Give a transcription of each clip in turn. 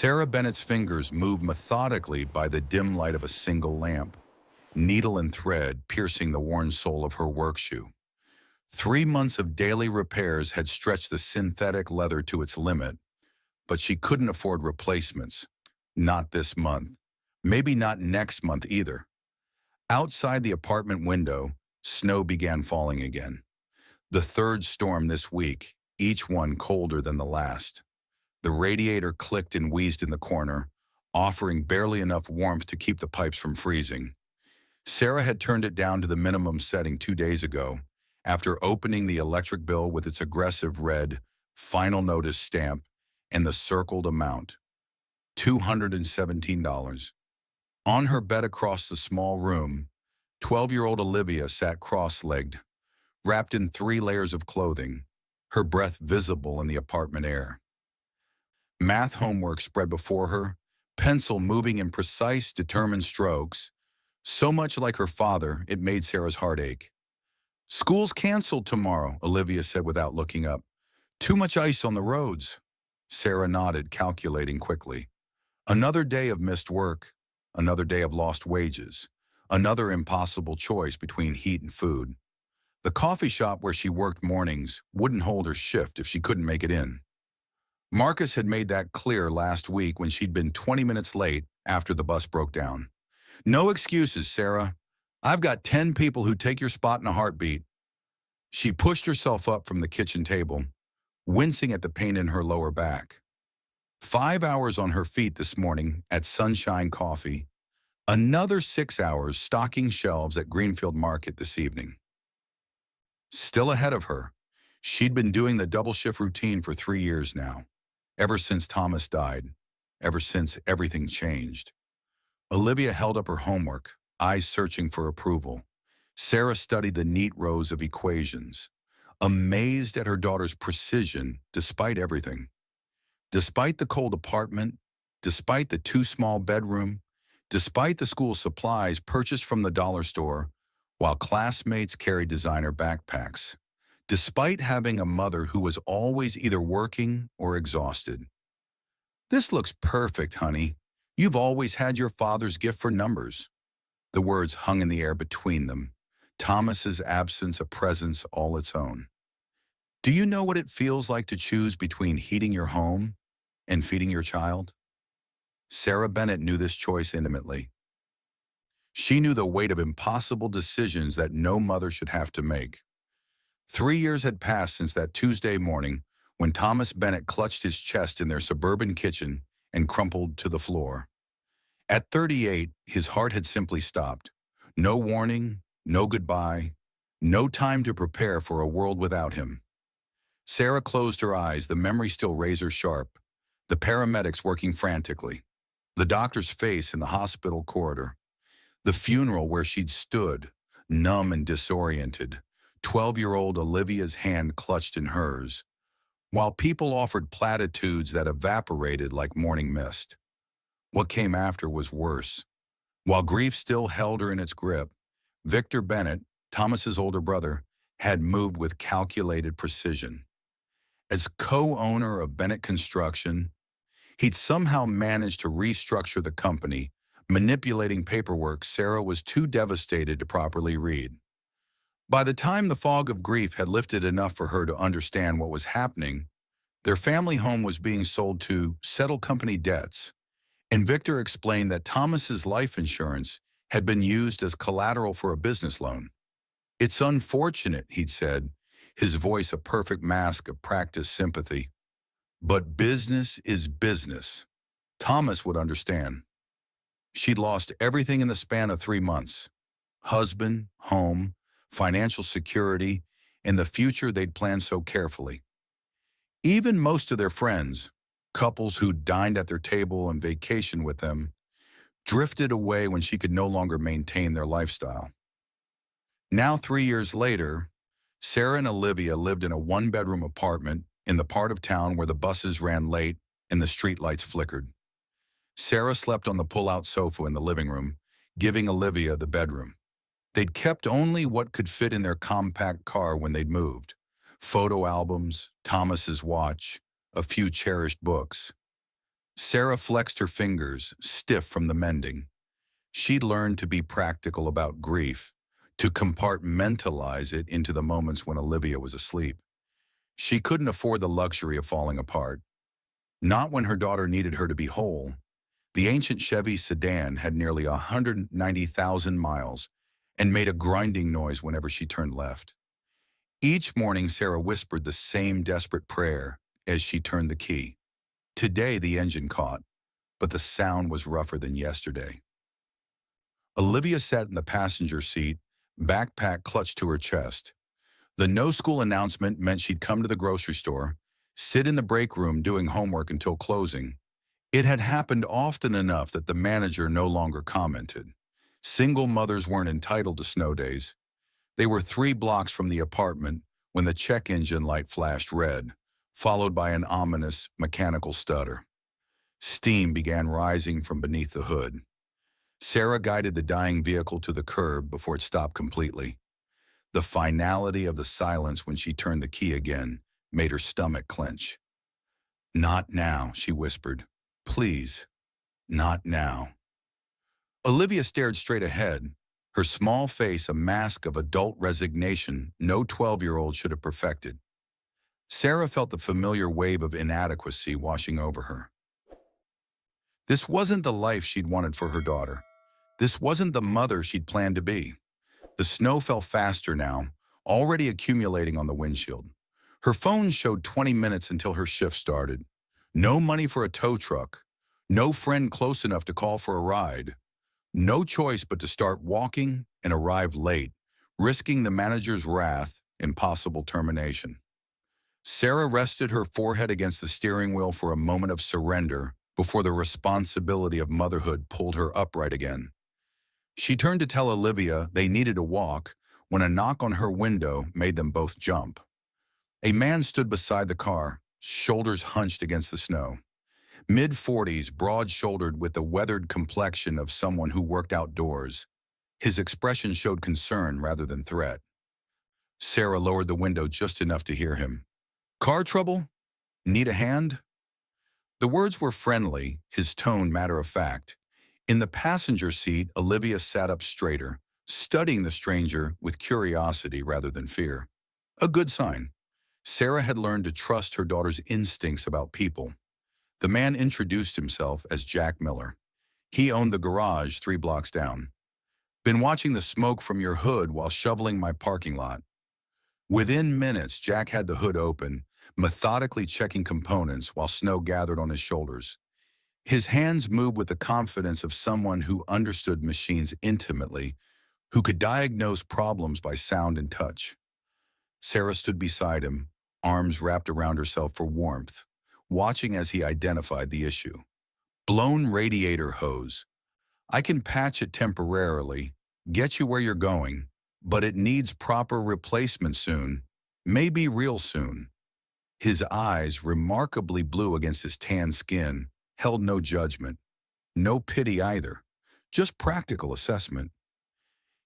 Sarah Bennett's fingers moved methodically by the dim light of a single lamp, needle and thread piercing the worn sole of her work shoe. 3 months of daily repairs had stretched the synthetic leather to its limit, but she couldn't afford replacements. Not this month. Maybe not next month either. Outside the apartment window, snow began falling again. The third storm this week, each one colder than the last. The radiator clicked and wheezed in the corner, offering barely enough warmth to keep the pipes from freezing. Sarah had turned it down to the minimum setting 2 days ago, after opening the electric bill with its aggressive red final notice stamp and the circled amount, $217. On her bed across the small room, 12-year-old Olivia sat cross-legged, wrapped in 3 layers of clothing, her breath visible in the apartment air. Math homework spread before her, pencil moving in precise, determined strokes, so much like her father it made Sarah's heart ache. "School's canceled tomorrow," Olivia said without looking up. "Too much ice on the roads." Sarah nodded, calculating quickly. Another day of missed work, another day of lost wages, another impossible choice between heat and food. The coffee shop where she worked mornings wouldn't hold her shift if she couldn't make it in. Marcus had made that clear last week when she'd been 20 minutes late after the bus broke down. "No excuses, Sarah. I've got 10 people who'd take your spot in a heartbeat." She pushed herself up from the kitchen table, wincing at the pain in her lower back. 5 hours on her feet this morning at Sunshine Coffee. Another 6 hours stocking shelves at Greenfield Market this evening. Still ahead of her, she'd been doing the double shift routine for 3 years now, ever since Thomas died, ever since everything changed. Olivia held up her homework, eyes searching for approval. Sarah studied the neat rows of equations, amazed at her daughter's precision despite everything. Despite the cold apartment, despite the too small bedroom, despite the school supplies purchased from the dollar store, while classmates carried designer backpacks, despite having a mother who was always either working or exhausted. "This looks perfect, honey. You've always had your father's gift for numbers." The words hung in the air between them, Thomas's absence a presence all its own. "Do you know what it feels like to choose between heating your home and feeding your child?" Sarah Bennett knew this choice intimately. She knew the weight of impossible decisions that no mother should have to make. 3 years had passed since that Tuesday morning when Thomas Bennett clutched his chest in their suburban kitchen and crumpled to the floor. At 38, his heart had simply stopped. No warning, no goodbye, no time to prepare for a world without him. Sarah closed her eyes, the memory still razor sharp, the paramedics working frantically, the doctor's face in the hospital corridor, the funeral where she'd stood, numb and disoriented, 12-year-old Olivia's hand clutched in hers, while people offered platitudes that evaporated like morning mist. What came after was worse. While grief still held her in its grip, Victor Bennett, Thomas's older brother, had moved with calculated precision. As co-owner of Bennett Construction, he'd somehow managed to restructure the company, manipulating paperwork Sarah was too devastated to properly read. By the time the fog of grief had lifted enough for her to understand what was happening, their family home was being sold to settle company debts, and Victor explained that Thomas's life insurance had been used as collateral for a business loan. "It's unfortunate," he'd said, his voice a perfect mask of practiced sympathy. "But business is business." Thomas would understand. She'd lost everything in the span of 3 months. Husband, home, financial security, and the future they'd planned so carefully. Even most of their friends, couples who dined at their table and vacationed with them, drifted away when she could no longer maintain their lifestyle. Now, 3 years later, Sarah and Olivia lived in a one-bedroom apartment in the part of town where the buses ran late and the streetlights flickered. Sarah slept on the pull-out sofa in the living room, giving Olivia the bedroom. They'd kept only what could fit in their compact car when they'd moved: photo albums, Thomas's watch, a few cherished books. Sarah flexed her fingers, stiff from the mending. She'd learned to be practical about grief, to compartmentalize it into the moments when Olivia was asleep. She couldn't afford the luxury of falling apart. Not when her daughter needed her to be whole. The ancient Chevy sedan had nearly 190,000 miles and made a grinding noise whenever she turned left. Each morning, Sarah whispered the same desperate prayer as she turned the key. Today, the engine caught, but the sound was rougher than yesterday. Olivia sat in the passenger seat, backpack clutched to her chest. The no-school announcement meant she'd come to the grocery store, sit in the break room doing homework until closing. It had happened often enough that the manager no longer commented. Single mothers weren't entitled to snow days. They were 3 blocks from the apartment when the check engine light flashed red, followed by an ominous mechanical stutter. Steam began rising from beneath the hood. Sarah guided the dying vehicle to the curb before it stopped completely. The finality of the silence when she turned the key again made her stomach clench. "Not now," she whispered. "Please, not now." Olivia stared straight ahead, her small face a mask of adult resignation no 12-year-old should have perfected. Sarah felt the familiar wave of inadequacy washing over her. This wasn't the life she'd wanted for her daughter. This wasn't the mother she'd planned to be. The snow fell faster now, already accumulating on the windshield. Her phone showed 20 minutes until her shift started. No money for a tow truck. No friend close enough to call for a ride. No choice but to start walking and arrive late, risking the manager's wrath and possible termination. Sarah rested her forehead against the steering wheel for a moment of surrender before the responsibility of motherhood pulled her upright again. She turned to tell Olivia they needed to walk when a knock on her window made them both jump. A man stood beside the car, shoulders hunched against the snow. Mid-40s, broad-shouldered with the weathered complexion of someone who worked outdoors. His expression showed concern rather than threat. Sarah lowered the window just enough to hear him. "Car trouble? Need a hand?" The words were friendly, his tone matter-of-fact. In the passenger seat, Olivia sat up straighter, studying the stranger with curiosity rather than fear. A good sign. Sarah had learned to trust her daughter's instincts about people. The man introduced himself as Jack Miller. He owned the garage 3 blocks down. "Been watching the smoke from your hood while shoveling my parking lot." Within minutes, Jack had the hood open, methodically checking components while snow gathered on his shoulders. His hands moved with the confidence of someone who understood machines intimately, who could diagnose problems by sound and touch. Sarah stood beside him, arms wrapped around herself for warmth, watching as he identified the issue. "Blown radiator hose. I can patch it temporarily, get you where you're going, but it needs proper replacement soon, maybe real soon." His eyes, remarkably blue against his tan skin, held no judgment, no pity either, just practical assessment.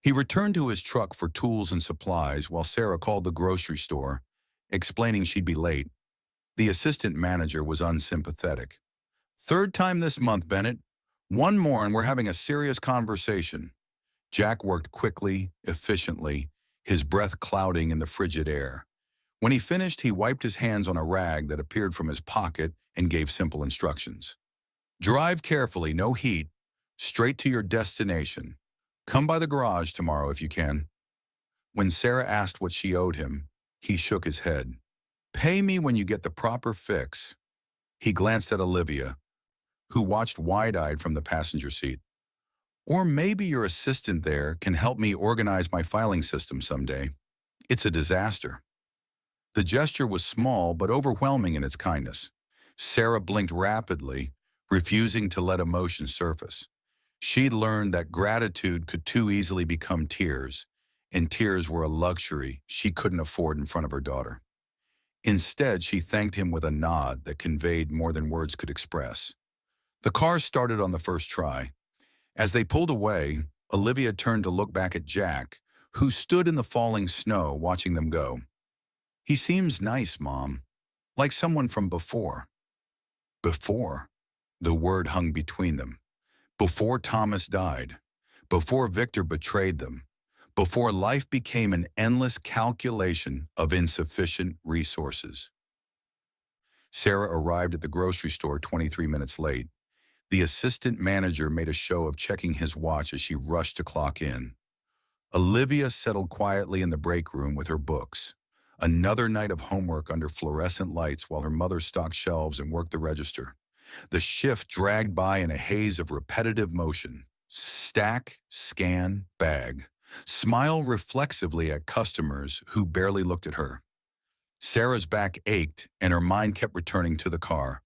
He returned to his truck for tools and supplies while Sarah called the grocery store, explaining she'd be late. The assistant manager was unsympathetic. "Third time this month, Bennett. One more and we're having a serious conversation." Jack worked quickly, efficiently, his breath clouding in the frigid air. When he finished, he wiped his hands on a rag that appeared from his pocket and gave simple instructions. "Drive carefully, no heat, straight to your destination. Come by the garage tomorrow if you can." When Sarah asked what she owed him, he shook his head. "Pay me when you get the proper fix." He glanced at Olivia, who watched wide-eyed from the passenger seat. "Or maybe your assistant there can help me organize my filing system someday. It's a disaster." The gesture was small but overwhelming in its kindness. Sarah blinked rapidly, refusing to let emotion surface. She'd learned that gratitude could too easily become tears, and tears were a luxury she couldn't afford in front of her daughter. Instead, she thanked him with a nod that conveyed more than words could express. The car started on the first try. As they pulled away, Olivia turned to look back at Jack, who stood in the falling snow watching them go. "He seems nice, Mom. Like someone from before." Before? The word hung between them. Before Thomas died, before Victor betrayed them, before life became an endless calculation of insufficient resources. Sarah arrived at the grocery store 23 minutes late. The assistant manager made a show of checking his watch as she rushed to clock in. Olivia settled quietly in the break room with her books. Another night of homework under fluorescent lights while her mother stocked shelves and worked the register. The shift dragged by in a haze of repetitive motion. Stack, scan, bag. Smile reflexively at customers who barely looked at her. Sarah's back ached and her mind kept returning to the car.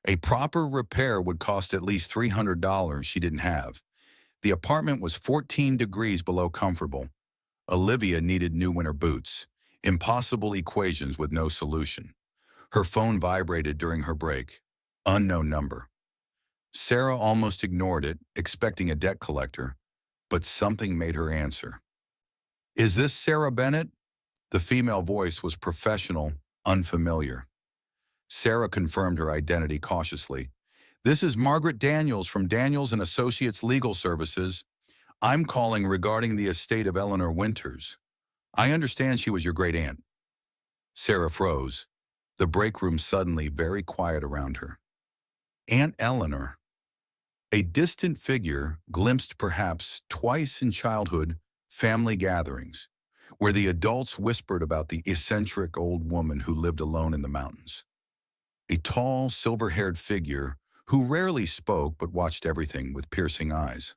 A proper repair would cost at least $300 she didn't have. The apartment was 14 degrees below comfortable. Olivia needed new winter boots. Impossible equations with no solution. Her phone vibrated during her break. Unknown number. Sarah almost ignored it, expecting a debt collector, but something made her answer. "Is this Sarah Bennett?" The female voice was professional, unfamiliar. Sarah confirmed her identity cautiously. "This is Margaret Daniels from Daniels and Associates Legal Services. I'm calling regarding the estate of Eleanor Winters. I understand she was your great-aunt." Sarah froze, the break room suddenly very quiet around her. Aunt Eleanor. A distant figure glimpsed perhaps twice in childhood family gatherings, where the adults whispered about the eccentric old woman who lived alone in the mountains. A tall, silver-haired figure who rarely spoke but watched everything with piercing eyes.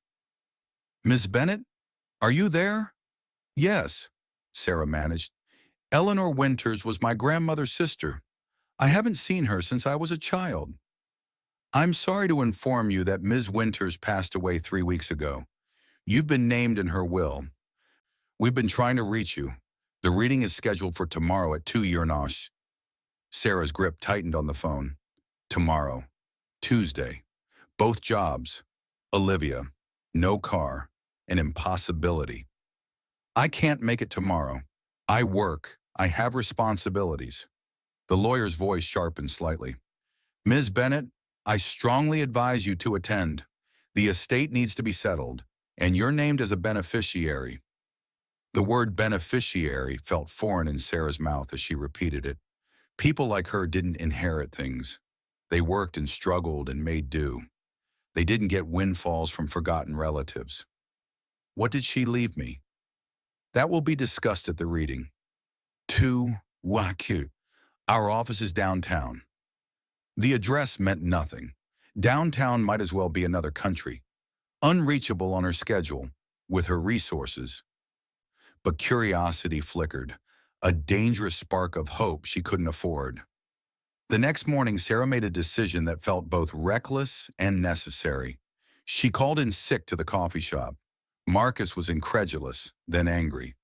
"Miss Bennett, are you there?" "Yes," Sarah managed. "Eleanor Winters was my grandmother's sister. I haven't seen her since I was a child." "I'm sorry to inform you that Ms. Winters passed away 3 weeks ago. You've been named in her will. We've been trying to reach you. The reading is scheduled for tomorrow at 2 Uhrnosh." Sarah's grip tightened on the phone. Tomorrow. Tuesday. Both jobs. Olivia. No car. An impossibility. "I can't make it tomorrow. I work. I have responsibilities." The lawyer's voice sharpened slightly. "Ms. Bennett, I strongly advise you to attend. The estate needs to be settled, and you're named as a beneficiary." The word beneficiary felt foreign in Sarah's mouth as she repeated it. People like her didn't inherit things. They worked and struggled and made do. They didn't get windfalls from forgotten relatives. What did she leave me? That will be discussed at the reading. 2 Waku. Our office is downtown. The address meant nothing. Downtown might as well be another country. Unreachable on her schedule, with her resources. But curiosity flickered, a dangerous spark of hope she couldn't afford. The next morning, Sarah made a decision that felt both reckless and necessary. She called in sick to the coffee shop. Marcus was incredulous, then angry.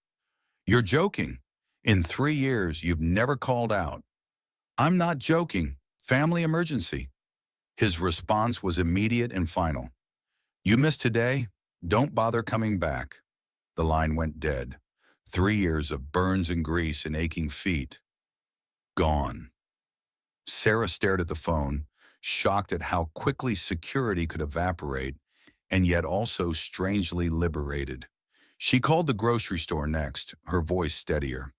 "You're joking. In 3 years, you've never called out." "I'm not joking. Family emergency." His response was immediate and final. "You missed today? Don't bother coming back." The line went dead. 3 years of burns and grease and aching feet. Gone. Sarah stared at the phone, shocked at how quickly security could evaporate, and yet also strangely liberated. She called the grocery store next, her voice steadier.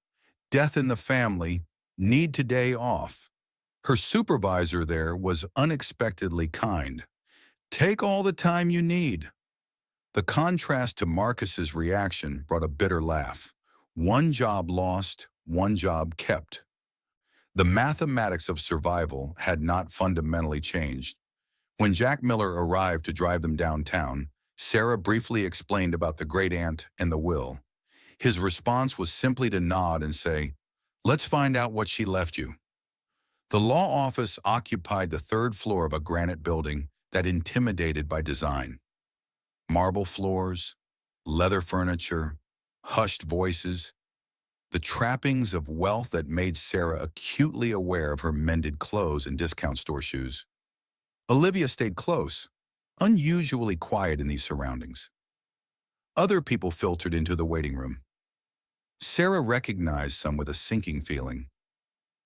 "Death in the family. Need today off." Her supervisor there was unexpectedly kind. "Take all the time you need." The contrast to Marcus's reaction brought a bitter laugh. One job lost, one job kept. The mathematics of survival had not fundamentally changed. When Jack Miller arrived to drive them downtown, Sarah briefly explained about the great-aunt and the will. His response was simply to nod and say, "Let's find out what she left you." The law office occupied the 3rd floor of a granite building that intimidated by design. Marble floors, leather furniture, hushed voices, the trappings of wealth that made Sarah acutely aware of her mended clothes and discount store shoes. Olivia stayed close, unusually quiet in these surroundings. Other people filtered into the waiting room. Sarah recognized some with a sinking feeling.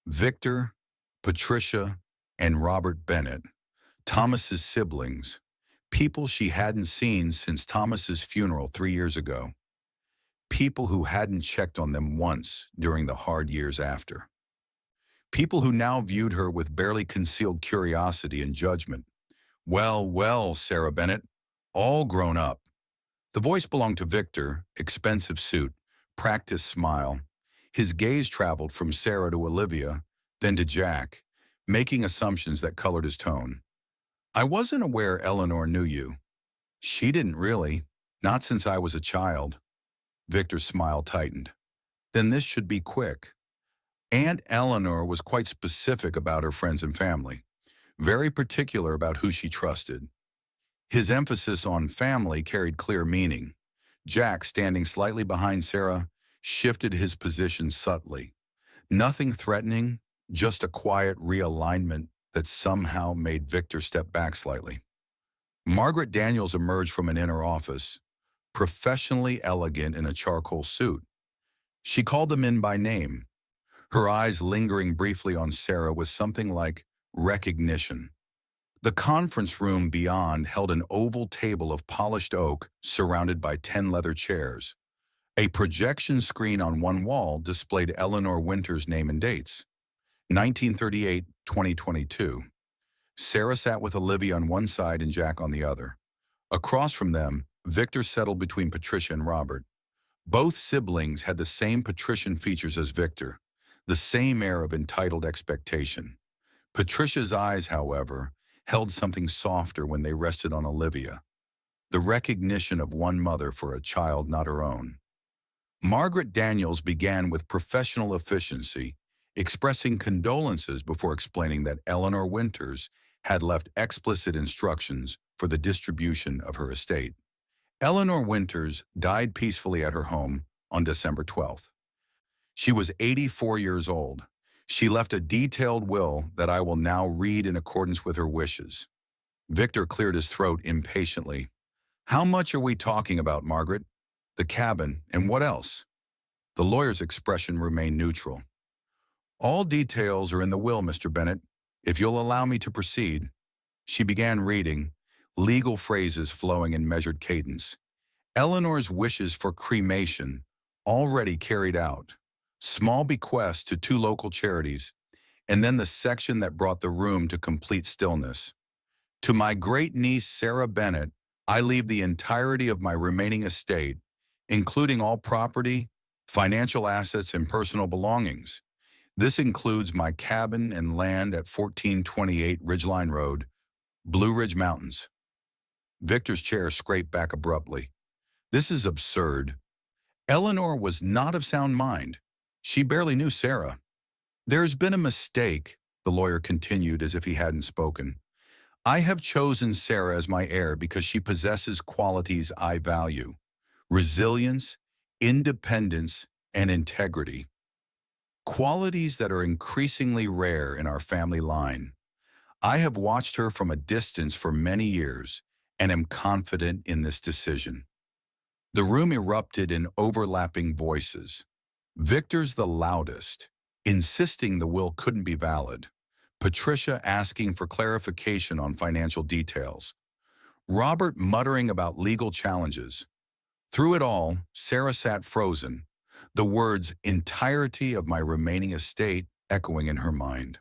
Victor, Patricia, and Robert Bennett, Thomas's siblings, people she hadn't seen since Thomas's funeral 3 years ago, people who hadn't checked on them once during the hard years after, people who now viewed her with barely concealed curiosity and judgment. Well, well, Sarah Bennett, all grown up. The voice belonged to Victor, expensive suit, practiced smile. His gaze traveled from Sarah to Olivia, then to Jack, making assumptions that colored his tone. I wasn't aware Eleanor knew you. She didn't really, not since I was a child. Victor's smile tightened. Then this should be quick. Aunt Eleanor was quite specific about her friends and family, very particular about who she trusted. His emphasis on family carried clear meaning. Jack, standing slightly behind Sarah, shifted his position subtly. Nothing threatening, just a quiet realignment that somehow made Victor step back slightly. Margaret Daniels emerged from an inner office, professionally elegant in a charcoal suit. She called them in by name, her eyes lingering briefly on Sarah with something like recognition. The conference room beyond held an oval table of polished oak surrounded by 10 leather chairs. A projection screen on one wall displayed Eleanor Winters' name and dates. 1938-2022. Sarah sat with Olivia on one side and Jack on the other. Across from them, Victor settled between Patricia and Robert. Both siblings had the same patrician features as Victor, the same air of entitled expectation. Patricia's eyes, however, held something softer when they rested on Olivia, the recognition of one mother for a child not her own. Margaret Daniels began with professional efficiency, expressing condolences before explaining that Eleanor Winters had left explicit instructions for the distribution of her estate. Eleanor Winters died peacefully at her home on December 12th. She was 84 years old. She left a detailed will that I will now read in accordance with her wishes. Victor cleared his throat impatiently. How much are we talking about, Margaret? The cabin, and what else? The lawyer's expression remained neutral. All details are in the will, Mr. Bennett. If you'll allow me to proceed. She began reading, legal phrases flowing in measured cadence. Eleanor's wishes for cremation, already carried out. Small bequest to 2 local charities, and then the section that brought the room to complete stillness. To my great-niece Sarah Bennett, I leave the entirety of my remaining estate, including all property, financial assets, and personal belongings. This includes my cabin and land at 1428 Ridgeline Road, Blue Ridge Mountains. Victor's chair scraped back abruptly. This is absurd. Eleanor was not of sound mind. She barely knew Sarah. There's been a mistake, the lawyer continued as if he hadn't spoken. I have chosen Sarah as my heir because she possesses qualities I value: resilience, independence, and integrity. Qualities that are increasingly rare in our family line. I have watched her from a distance for many years and am confident in this decision. The room erupted in overlapping voices. Victor's the loudest, insisting the will couldn't be valid. Patricia asking for clarification on financial details. Robert muttering about legal challenges. Through it all, Sarah sat frozen, the words entirety of my remaining estate echoing in her mind.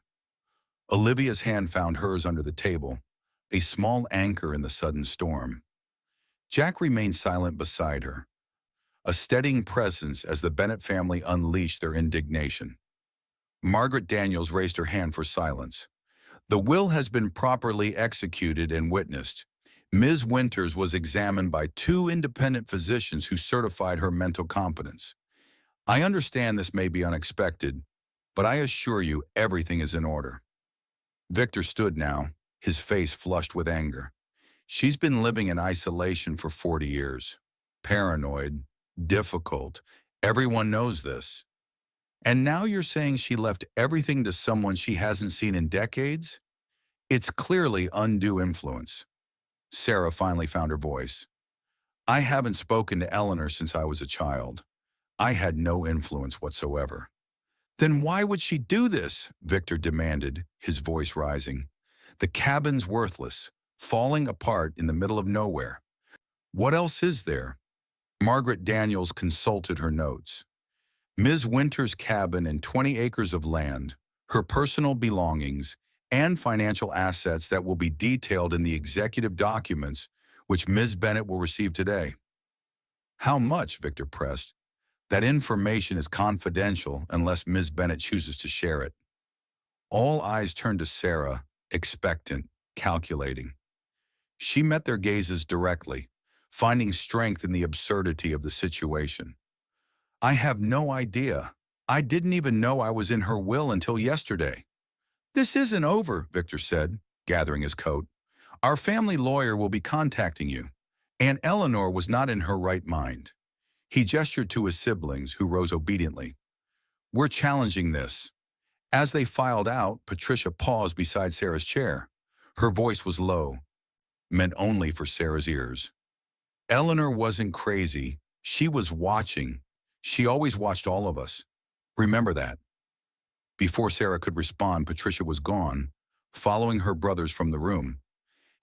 Olivia's hand found hers under the table, a small anchor in the sudden storm. Jack remained silent beside her, a steadying presence as the Bennett family unleashed their indignation. Margaret Daniels raised her hand for silence. The will has been properly executed and witnessed. Ms. Winters was examined by 2 independent physicians who certified her mental competence. I understand this may be unexpected, but I assure you everything is in order. Victor stood now, his face flushed with anger. She's been living in isolation for 40 years. Paranoid, difficult, everyone knows this. And now you're saying she left everything to someone she hasn't seen in decades? It's clearly undue influence. Sarah finally found her voice. I haven't spoken to Eleanor since I was a child. I had no influence whatsoever. Then why would she do this? Victor demanded, his voice rising. The cabin's worthless, falling apart in the middle of nowhere. What else is there? Margaret Daniels consulted her notes. Ms. Winter's cabin and 20 acres of land, her personal belongings, and financial assets that will be detailed in the executive documents which Ms. Bennett will receive today. How much? Victor pressed. That information is confidential unless Ms. Bennett chooses to share it. All eyes turned to Sarah, expectant, calculating. She met their gazes directly, finding strength in the absurdity of the situation. I have no idea. I didn't even know I was in her will until yesterday. This isn't over, Victor said, gathering his coat. Our family lawyer will be contacting you. Aunt Eleanor was not in her right mind. He gestured to his siblings, who rose obediently. We're challenging this. As they filed out, Patricia paused beside Sarah's chair. Her voice was low, meant only for Sarah's ears. Eleanor wasn't crazy. She was watching. She always watched all of us. Remember that. Before Sarah could respond, Patricia was gone, following her brothers from the room.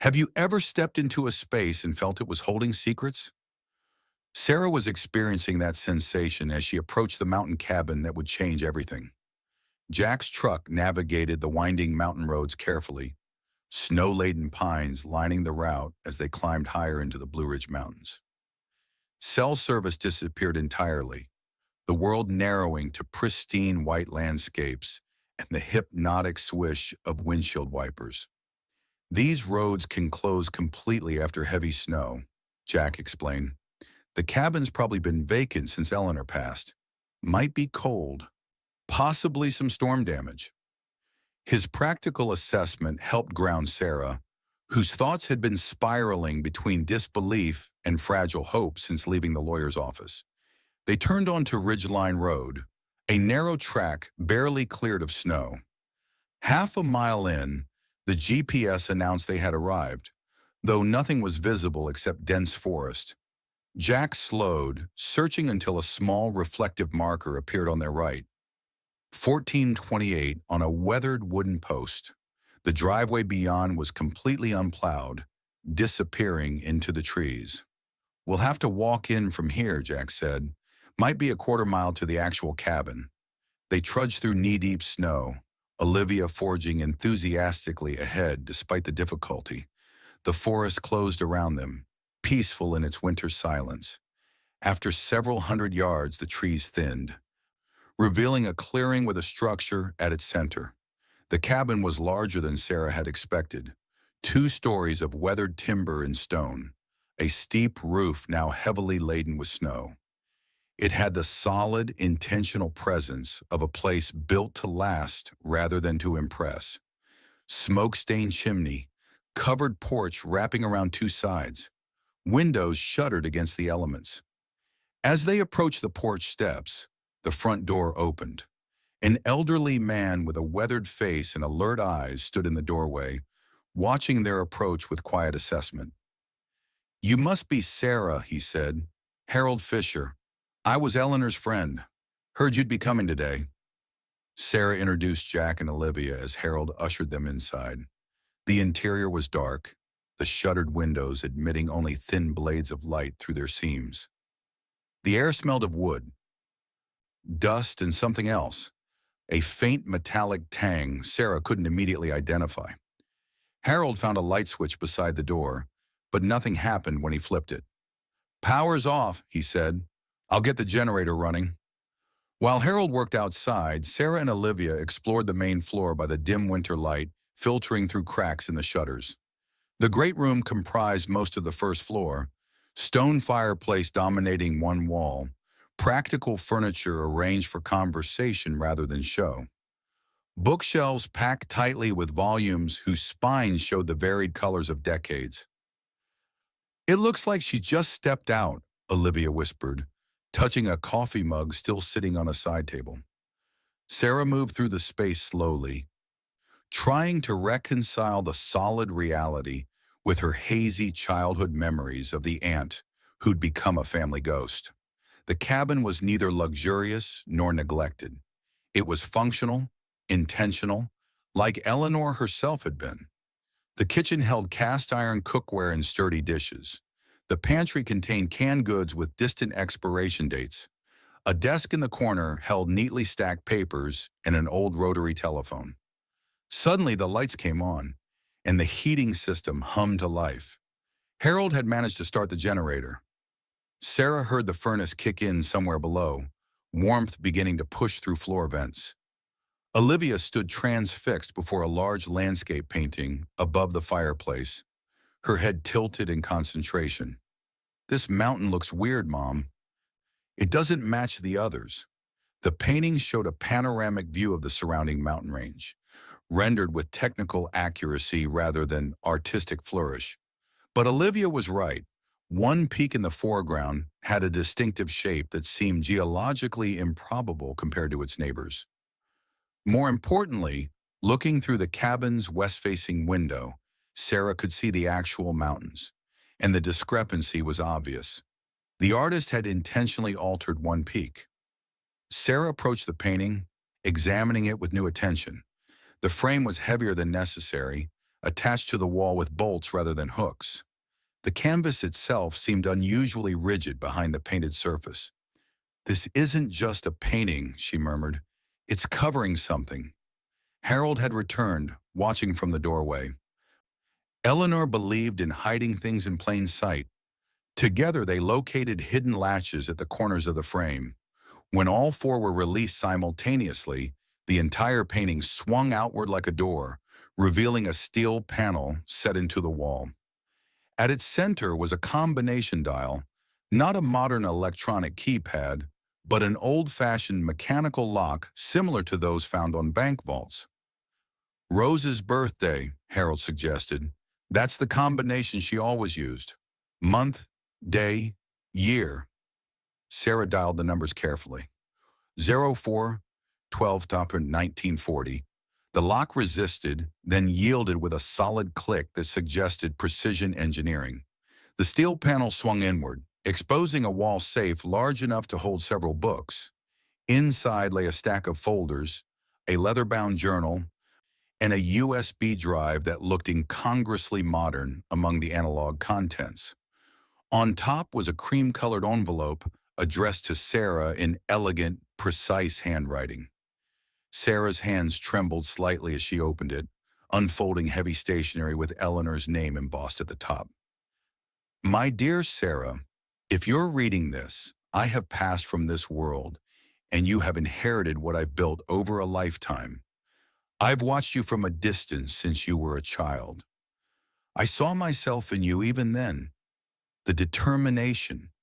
Have you ever stepped into a space and felt it was holding secrets? Sarah was experiencing that sensation as she approached the mountain cabin that would change everything. Jack's truck navigated the winding mountain roads carefully, snow-laden pines lining the route as they climbed higher into the Blue Ridge Mountains. Cell service disappeared entirely, the world narrowing to pristine white landscapes and the hypnotic swish of windshield wipers. These roads can close completely after heavy snow, Jack explained. The cabin's probably been vacant since Eleanor passed. Might be cold, possibly some storm damage. His practical assessment helped ground Sarah, whose thoughts had been spiraling between disbelief and fragile hope since leaving the lawyer's office. They turned onto Ridgeline Road, a narrow track barely cleared of snow. Half a mile in, the GPS announced they had arrived, though nothing was visible except dense forest. Jack slowed, searching until a small reflective marker appeared on their right. 1428 on a weathered wooden post. The driveway beyond was completely unplowed, disappearing into the trees. We'll have to walk in from here, Jack said. Might be a quarter-mile to the actual cabin. They trudged through knee-deep snow, Olivia forging enthusiastically ahead despite the difficulty. The forest closed around them, peaceful in its winter silence. After several hundred yards, the trees thinned, revealing a clearing with a structure at its center. The cabin was larger than Sarah had expected. 2 stories of weathered timber and stone, a steep roof now heavily laden with snow. It had the solid, intentional presence of a place built to last rather than to impress. Smoke-stained chimney, covered porch wrapping around 2 sides. Windows shuttered against the elements. As they approached the porch steps, the front door opened. An elderly man with a weathered face and alert eyes stood in the doorway, watching their approach with quiet assessment. You must be Sarah, he said. Harold Fisher. I was Eleanor's friend. Heard you'd be coming today. Sarah introduced Jack and Olivia as Harold ushered them inside. The interior was dark, the shuttered windows admitting only thin blades of light through their seams. The air smelled of wood, dust, and something else, a faint metallic tang Sarah couldn't immediately identify. Harold found a light switch beside the door, but nothing happened when he flipped it. Power's off, he said. I'll get the generator running. While Harold worked outside, Sarah and Olivia explored the main floor by the dim winter light filtering through cracks in the shutters. The great room comprised most of the first floor, stone fireplace dominating one wall, practical furniture arranged for conversation rather than show. Bookshelves packed tightly with volumes whose spines showed the varied colors of decades. It looks like she just stepped out, Olivia whispered, touching a coffee mug still sitting on a side table. Sarah moved through the space slowly, trying to reconcile the solid reality with her hazy childhood memories of the aunt who'd become a family ghost. The cabin was neither luxurious nor neglected. It was functional, intentional, like Eleanor herself had been. The kitchen held cast-iron cookware and sturdy dishes. The pantry contained canned goods with distant expiration dates. A desk in the corner held neatly stacked papers and an old rotary telephone. Suddenly, the lights came on, and the heating system hummed to life. Harold had managed to start the generator. Sarah heard the furnace kick in somewhere below, warmth beginning to push through floor vents. Olivia stood transfixed before a large landscape painting above the fireplace, her head tilted in concentration. "This mountain looks weird, Mom. It doesn't match the others." The painting showed a panoramic view of the surrounding mountain range, rendered with technical accuracy rather than artistic flourish. But Olivia was right. One peak in the foreground had a distinctive shape that seemed geologically improbable compared to its neighbors. More importantly, looking through the cabin's west-facing window, Sarah could see the actual mountains, and the discrepancy was obvious. The artist had intentionally altered one peak. Sarah approached the painting, examining it with new attention. The frame was heavier than necessary, attached to the wall with bolts rather than hooks. The canvas itself seemed unusually rigid behind the painted surface. "This isn't just a painting," she murmured. "It's covering something." Harold had returned, watching from the doorway. Eleanor believed in hiding things in plain sight. Together, they located hidden latches at the corners of the frame. When all four were released simultaneously, the entire painting swung outward like a door, revealing a steel panel set into the wall. At its center was a combination dial, not a modern electronic keypad, but an old-fashioned mechanical lock similar to those found on bank vaults. "Rose's birthday," Harold suggested. "That's the combination she always used. Month, day, year." Sarah dialed the numbers carefully. 04-12-1940. The lock resisted, then yielded with a solid click that suggested precision engineering. The steel panel swung inward, exposing a wall safe large enough to hold several books. Inside lay a stack of folders, a leather-bound journal, and a USB drive that looked incongruously modern among the analog contents. On top was a cream-colored envelope addressed to Sarah in elegant, precise handwriting. Sarah's hands trembled slightly as she opened it, unfolding heavy stationery with Eleanor's name embossed at the top. "My dear Sarah, if you're reading this, I have passed from this world, and you have inherited what I've built over a lifetime. I've watched you from a distance since you were a child. I saw myself in you even then. The determination,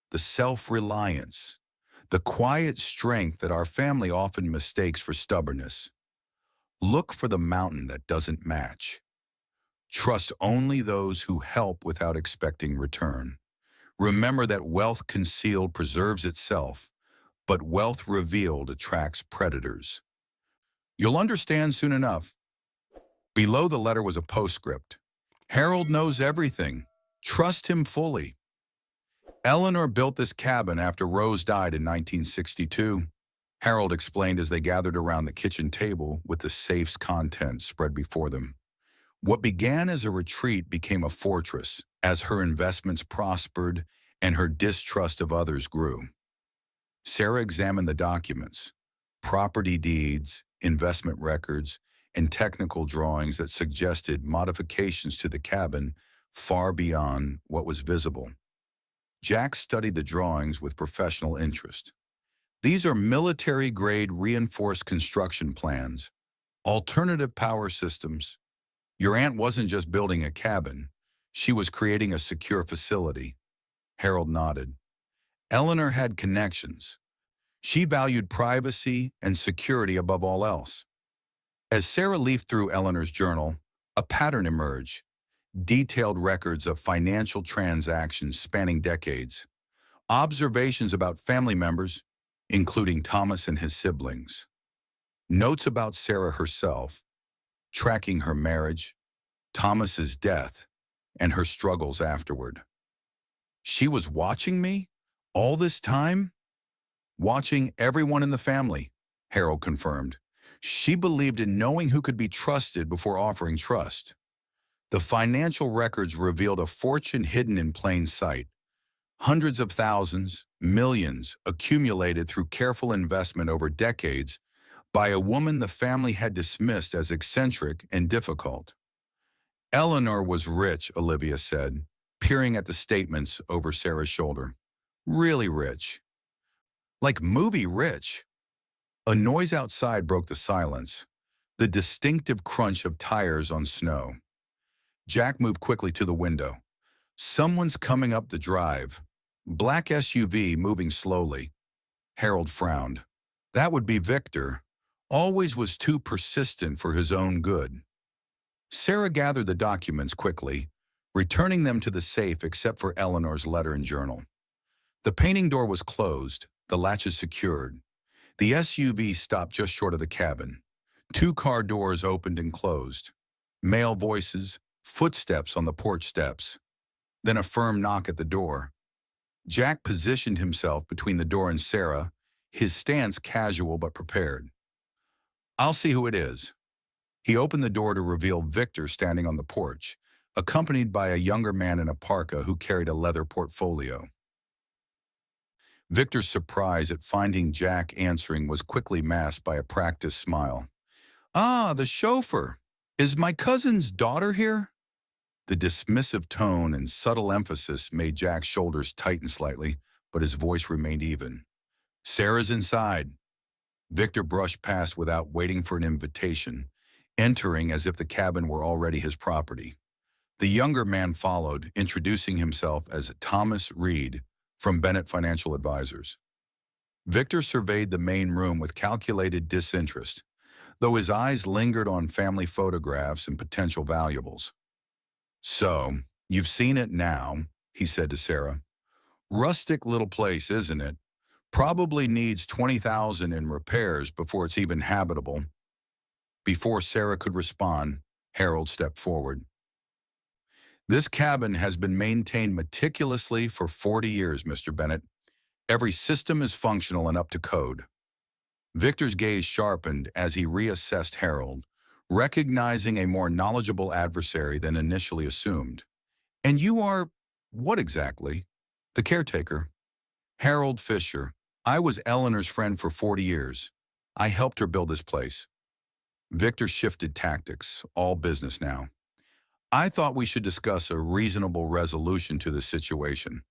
the self-reliance, the quiet strength that our family often mistakes for stubbornness. Look for the mountain that doesn't match. Trust only those who help without expecting return. Remember that wealth concealed preserves itself, but wealth revealed attracts predators. You'll understand soon enough." Below the letter was a postscript. "Harold knows everything. Trust him fully." Eleanor built this cabin after Rose died in 1962. Harold explained as they gathered around the kitchen table with the safe's contents spread before them. What began as a retreat became a fortress as her investments prospered and her distrust of others grew. Sarah examined the documents, property deeds, investment records, and technical drawings that suggested modifications to the cabin far beyond what was visible. Jack studied the drawings with professional interest. "These are military-grade reinforced construction plans, alternative power systems. Your aunt wasn't just building a cabin, she was creating a secure facility." Harold nodded. Eleanor had connections. She valued privacy and security above all else. As Sarah leafed through Eleanor's journal, a pattern emerged. Detailed records of financial transactions spanning decades. Observations about family members, including Thomas and his siblings. Notes about Sarah herself, tracking her marriage, Thomas's death, and her struggles afterward. She was watching me? All this time? Watching everyone in the family, Harold confirmed. She believed in knowing who could be trusted before offering trust. The financial records revealed a fortune hidden in plain sight. Hundreds of thousands, millions, accumulated through careful investment over decades by a woman the family had dismissed as eccentric and difficult. Eleanor was rich, Olivia said, peering at the statements over Sarah's shoulder. Really rich. Like movie rich. A noise outside broke the silence, the distinctive crunch of tires on snow. Jack moved quickly to the window. Someone's coming up the drive. Black SUV moving slowly. Harold frowned. That would be Victor. Always was too persistent for his own good. Sarah gathered the documents quickly, returning them to the safe except for Eleanor's letter and journal. The painting door was closed, the latches secured. The SUV stopped just short of the cabin. Two car doors opened and closed. Male voices, footsteps on the porch steps. Then a firm knock at the door. Jack positioned himself between the door and Sarah, his stance casual but prepared. I'll see who it is. He opened the door to reveal Victor standing on the porch, accompanied by a younger man in a parka who carried a leather portfolio. Victor's surprise at finding Jack answering was quickly masked by a practiced smile. Ah, the chauffeur. Is my cousin's daughter here? The dismissive tone and subtle emphasis made Jack's shoulders tighten slightly, but his voice remained even. Sarah's inside. Victor brushed past without waiting for an invitation, entering as if the cabin were already his property. The younger man followed, introducing himself as Thomas Reed from Bennett Financial Advisors. Victor surveyed the main room with calculated disinterest, though his eyes lingered on family photographs and potential valuables. So, you've seen it now, he said to Sarah. Rustic little place, isn't it? Probably needs $20,000 in repairs before it's even habitable. Before Sarah could respond, Harold stepped forward. This cabin has been maintained meticulously for 40 years, Mr. Bennett. Every system is functional and up to code. Victor's gaze sharpened as he reassessed Harold, recognizing a more knowledgeable adversary than initially assumed. And you are, what exactly? The caretaker. Harold Fisher. I was Eleanor's friend for 40 years. I helped her build this place. Victor shifted tactics, all business now. I thought we should discuss a reasonable resolution to this situation.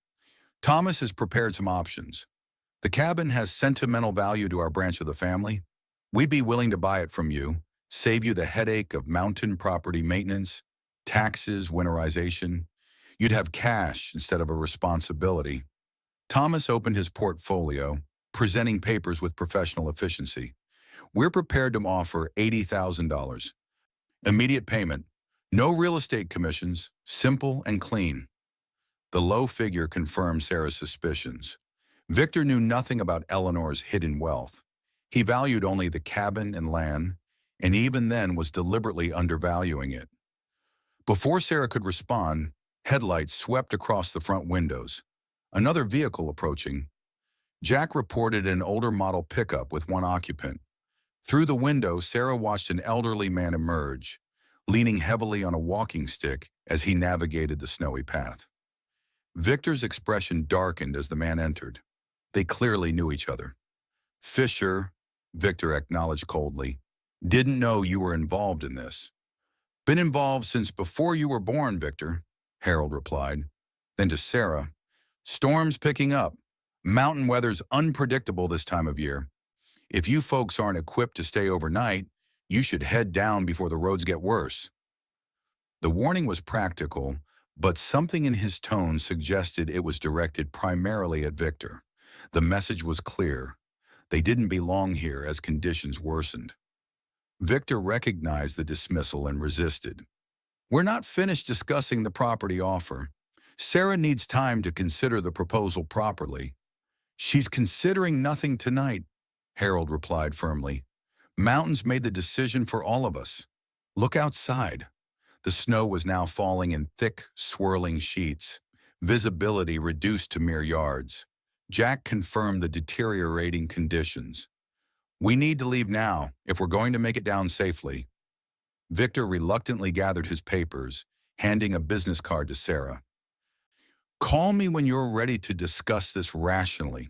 Thomas has prepared some options. The cabin has sentimental value to our branch of the family. We'd be willing to buy it from you, save you the headache of mountain property maintenance, taxes, winterization. You'd have cash instead of a responsibility. Thomas opened his portfolio, presenting papers with professional efficiency. We're prepared to offer $80,000. Immediate payment. No real estate commissions, simple and clean. The low figure confirmed Sarah's suspicions. Victor knew nothing about Eleanor's hidden wealth. He valued only the cabin and land, and even then was deliberately undervaluing it. Before Sarah could respond, headlights swept across the front windows. Another vehicle approaching. Jack reported an older model pickup with one occupant. Through the window, Sarah watched an elderly man emerge, leaning heavily on a walking stick as he navigated the snowy path. Victor's expression darkened as the man entered. They clearly knew each other. Fisher, Victor acknowledged coldly, didn't know you were involved in this. Been involved since before you were born, Victor, Harold replied. Then to Sarah, storms picking up. Mountain weather's unpredictable this time of year. If you folks aren't equipped to stay overnight, you should head down before the roads get worse. The warning was practical, but something in his tone suggested it was directed primarily at Victor. The message was clear. They didn't belong here as conditions worsened. Victor recognized the dismissal and resisted. We're not finished discussing the property offer. Sarah needs time to consider the proposal properly. She's considering nothing tonight, Harold replied firmly. Mountains made the decision for all of us. Look outside. The snow was now falling in thick, swirling sheets, visibility reduced to mere yards. Jack confirmed the deteriorating conditions. We need to leave now if we're going to make it down safely. Victor reluctantly gathered his papers, handing a business card to Sarah. Call me when you're ready to discuss this rationally.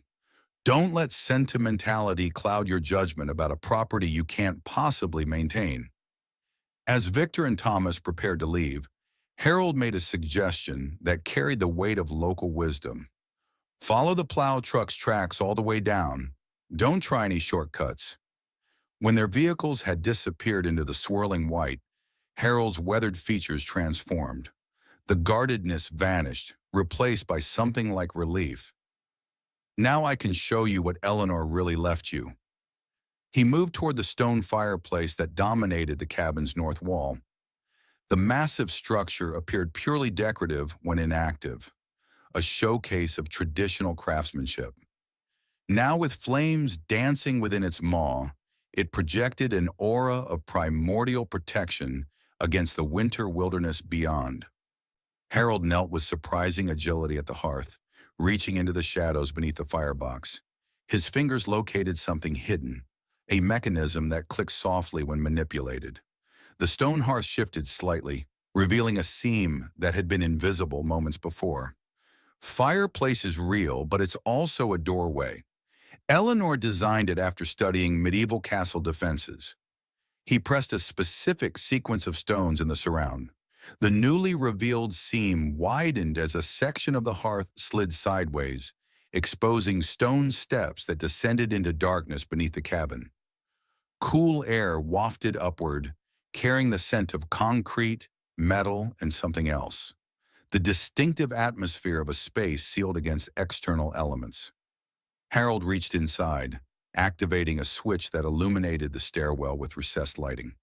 Don't let sentimentality cloud your judgment about a property you can't possibly maintain. As Victor and Thomas prepared to leave, Harold made a suggestion that carried the weight of local wisdom. Follow the plow truck's tracks all the way down. Don't try any shortcuts. When their vehicles had disappeared into the swirling white, Harold's weathered features transformed. The guardedness vanished, replaced by something like relief. Now I can show you what Eleanor really left you. He moved toward the stone fireplace that dominated the cabin's north wall. The massive structure appeared purely decorative when inactive, a showcase of traditional craftsmanship. Now with flames dancing within its maw, it projected an aura of primordial protection against the winter wilderness beyond. Harold knelt with surprising agility at the hearth, reaching into the shadows beneath the firebox. His fingers located something hidden, a mechanism that clicked softly when manipulated. The stone hearth shifted slightly, revealing a seam that had been invisible moments before. Fireplace is real, but it's also a doorway. Eleanor designed it after studying medieval castle defenses. He pressed a specific sequence of stones in the surround. The newly revealed seam widened as a section of the hearth slid sideways, exposing stone steps that descended into darkness beneath the cabin. Cool air wafted upward, carrying the scent of concrete, metal, and something else. The distinctive atmosphere of a space sealed against external elements. Harold reached inside, activating a switch that illuminated the stairwell with recessed lighting.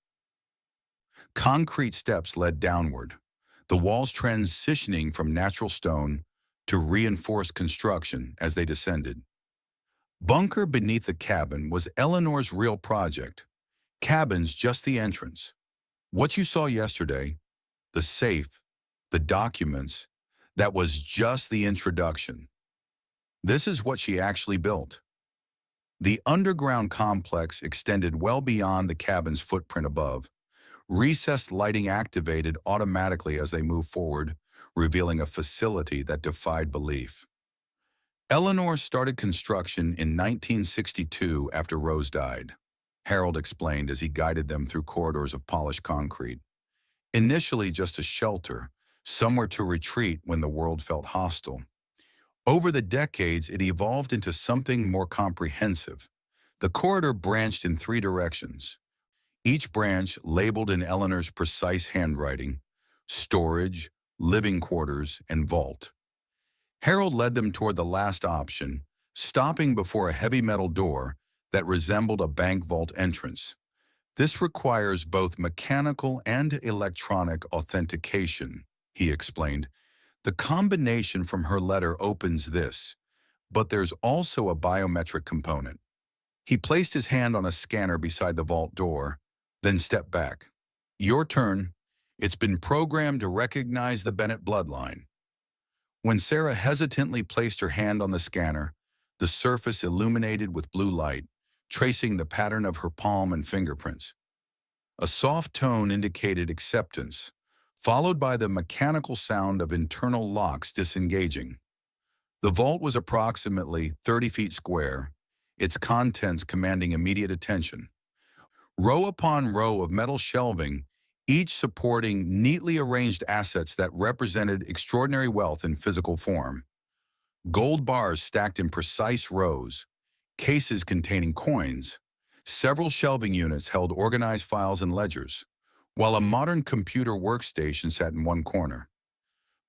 Concrete steps led downward, the walls transitioning from natural stone to reinforced construction as they descended. Bunker beneath the cabin was Eleanor's real project. Cabin's just the entrance. What you saw yesterday, the safe, the documents, that was just the introduction. This is what she actually built. The underground complex extended well beyond the cabin's footprint above. Recessed lighting activated automatically as they moved forward, revealing a facility that defied belief. Eleanor started construction in 1962 after Rose died, Harold explained as he guided them through corridors of polished concrete. Initially just a shelter, somewhere to retreat when the world felt hostile. Over the decades, it evolved into something more comprehensive. The corridor branched in 3 directions, each branch labeled in Eleanor's precise handwriting: storage, living quarters, and vault. Harold led them toward the last option, stopping before a heavy metal door that resembled a bank vault entrance. This requires both mechanical and electronic authentication, he explained. The combination from her letter opens this, but there's also a biometric component. He placed his hand on a scanner beside the vault door, then stepped back. Your turn. It's been programmed to recognize the Bennett bloodline. When Sarah hesitantly placed her hand on the scanner, the surface illuminated with blue light, tracing the pattern of her palm and fingerprints. A soft tone indicated acceptance, followed by the mechanical sound of internal locks disengaging. The vault was approximately 30 feet square, its contents commanding immediate attention. Row upon row of metal shelving, each supporting neatly arranged assets that represented extraordinary wealth in physical form. Gold bars stacked in precise rows, cases containing coins. Several shelving units held organized files and ledgers, while a modern computer workstation sat in one corner.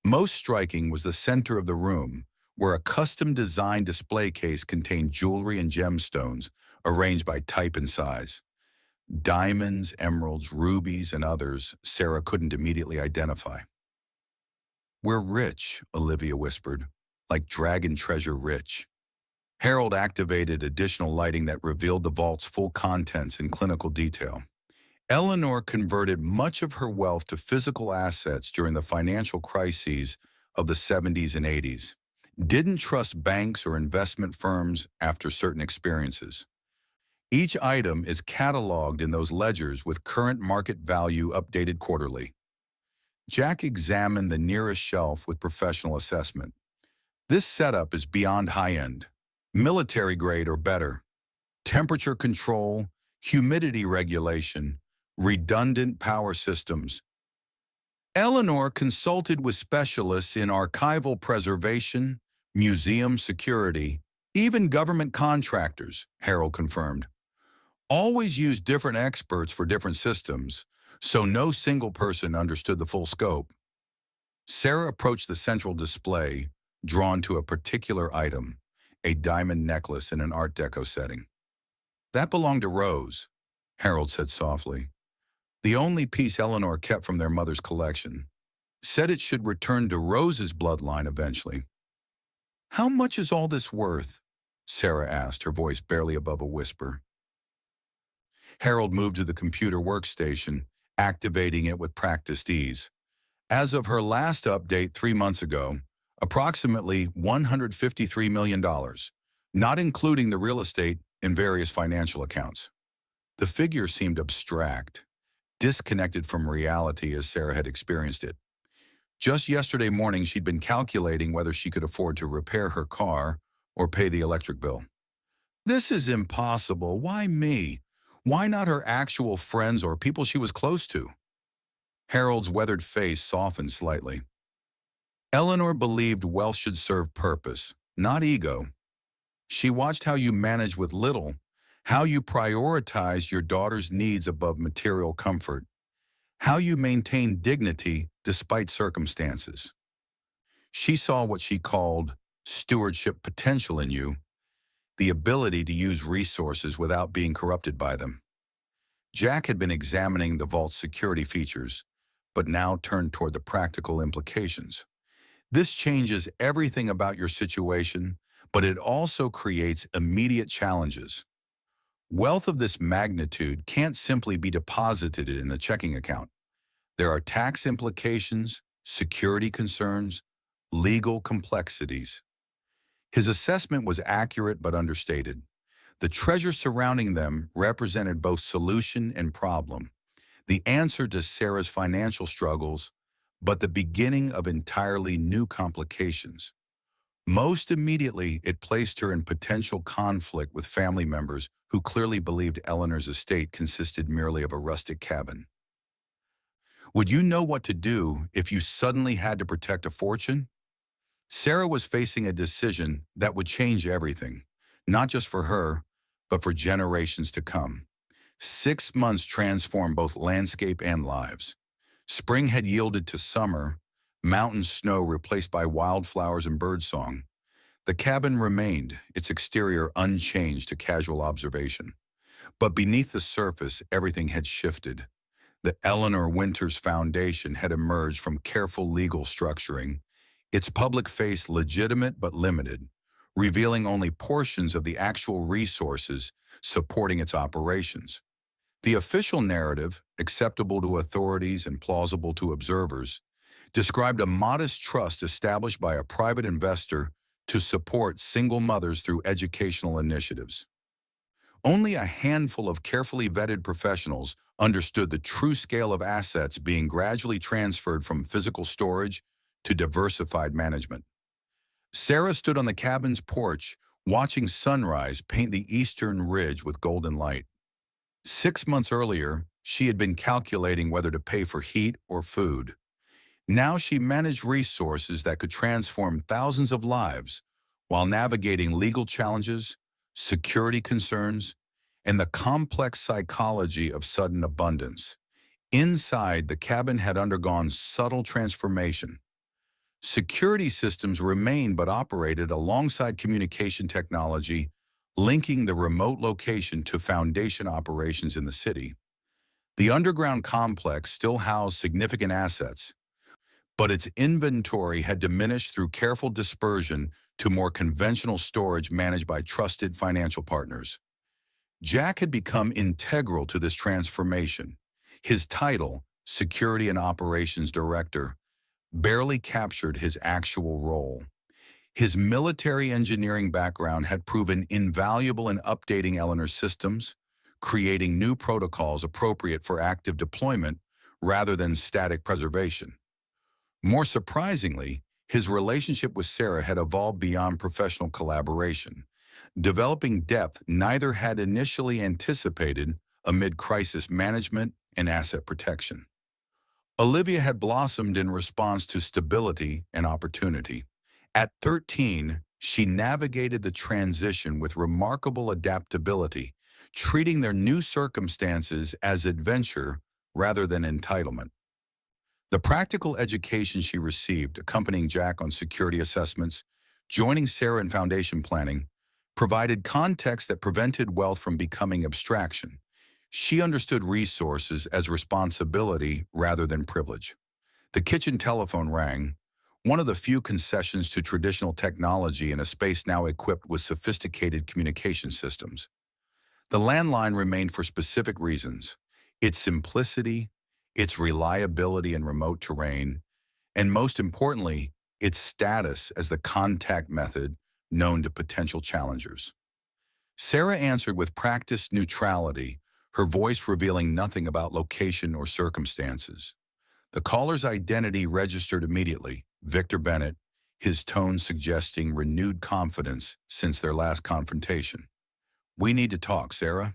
Most striking was the center of the room, where a custom-designed display case contained jewelry and gemstones arranged by type and size. Diamonds, emeralds, rubies, and others Sarah couldn't immediately identify. We're rich, Olivia whispered, like dragon treasure rich. Harold activated additional lighting that revealed the vault's full contents in clinical detail. Eleanor converted much of her wealth to physical assets during the financial crises of the 70s and 80s. Didn't trust banks or investment firms after certain experiences. Each item is cataloged in those ledgers with current market value updated quarterly. Jack examined the nearest shelf with professional assessment. This setup is beyond high-end, military grade or better. Temperature control, humidity regulation, redundant power systems. Eleanor consulted with specialists in archival preservation, museum security, even government contractors, Harold confirmed. Always used different experts for different systems, so no single person understood the full scope. Sarah approached the central display, drawn to a particular item, a diamond necklace in an Art Deco setting. That belonged to Rose, Harold said softly. The only piece Eleanor kept from their mother's collection. Said it should return to Rose's bloodline eventually. How much is all this worth? Sarah asked, her voice barely above a whisper. Harold moved to the computer workstation, activating it with practiced ease. As of her last update 3 months ago, approximately $153 million, not including the real estate in various financial accounts. The figure seemed abstract, disconnected from reality as Sarah had experienced it. Just yesterday morning, she'd been calculating whether she could afford to repair her car or pay the electric bill. This is impossible. Why me? Why not her actual friends or people she was close to? Harold's weathered face softened slightly. Eleanor believed wealth should serve purpose, not ego. She watched how you managed with little, how you prioritized your daughter's needs above material comfort, how you maintained dignity despite circumstances. She saw what she called stewardship potential in you, the ability to use resources without being corrupted by them. Jack had been examining the vault's security features, but now turned toward the practical implications. This changes everything about your situation, but it also creates immediate challenges. Wealth of this magnitude can't simply be deposited in a checking account. There are tax implications, security concerns, legal complexities. His assessment was accurate but understated. The treasure surrounding them represented both solution and problem, the answer to Sarah's financial struggles, but the beginning of entirely new complications. Most immediately, it placed her in potential conflict with family members who clearly believed Eleanor's estate consisted merely of a rustic cabin. Would you know what to do if you suddenly had to protect a fortune? Sarah was facing a decision that would change everything, not just for her, but for generations to come. 6 months transformed both landscape and lives. Spring had yielded to summer, mountain snow replaced by wildflowers and birdsong. The cabin remained, its exterior unchanged to casual observation. But beneath the surface, everything had shifted. The Eleanor Winters Foundation had emerged from careful legal structuring, its public face legitimate but limited, revealing only portions of the actual resources supporting its operations. The official narrative, acceptable to authorities and plausible to observers, described a modest trust established by a private investor to support single mothers through educational initiatives. Only a handful of carefully vetted professionals understood the true scale of assets being gradually transferred from physical storage to diversified management. Sarah stood on the cabin's porch, watching sunrise paint the eastern ridge with golden light. 6 months earlier, she had been calculating whether to pay for heat or food. Now she managed resources that could transform thousands of lives while navigating legal challenges, security concerns, and the complex psychology of sudden abundance. Inside, the cabin had undergone subtle transformation. Security systems remained but operated alongside communication technology, linking the remote location to foundation operations in the city. The underground complex still housed significant assets, but its inventory had diminished through careful dispersion to more conventional storage managed by trusted financial partners. Jack had become integral to this transformation. His title, Security and Operations Director, barely captured his actual role. His military engineering background had proven invaluable in updating Eleanor's systems, creating new protocols appropriate for active deployment rather than static preservation. More surprisingly, his relationship with Sarah had evolved beyond professional collaboration, developing depth neither had initially anticipated amid crisis management and asset protection. Olivia had blossomed in response to stability and opportunity. At 13, she navigated the transition with remarkable adaptability, treating their new circumstances as adventure rather than entitlement. The practical education she received, accompanying Jack on security assessments, joining Sarah in foundation planning, provided context that prevented wealth from becoming abstraction. She understood resources as responsibility rather than privilege. The kitchen telephone rang, one of the few concessions to traditional technology in a space now equipped with sophisticated communication systems. The landline remained for specific reasons: its simplicity, its reliability in remote terrain, and most importantly, its status as the contact method known to potential challengers. Sarah answered with practiced neutrality, her voice revealing nothing about location or circumstances. The caller's identity registered immediately: Victor Bennett, his tone suggesting renewed confidence since their last confrontation. "We need to talk, Sarah.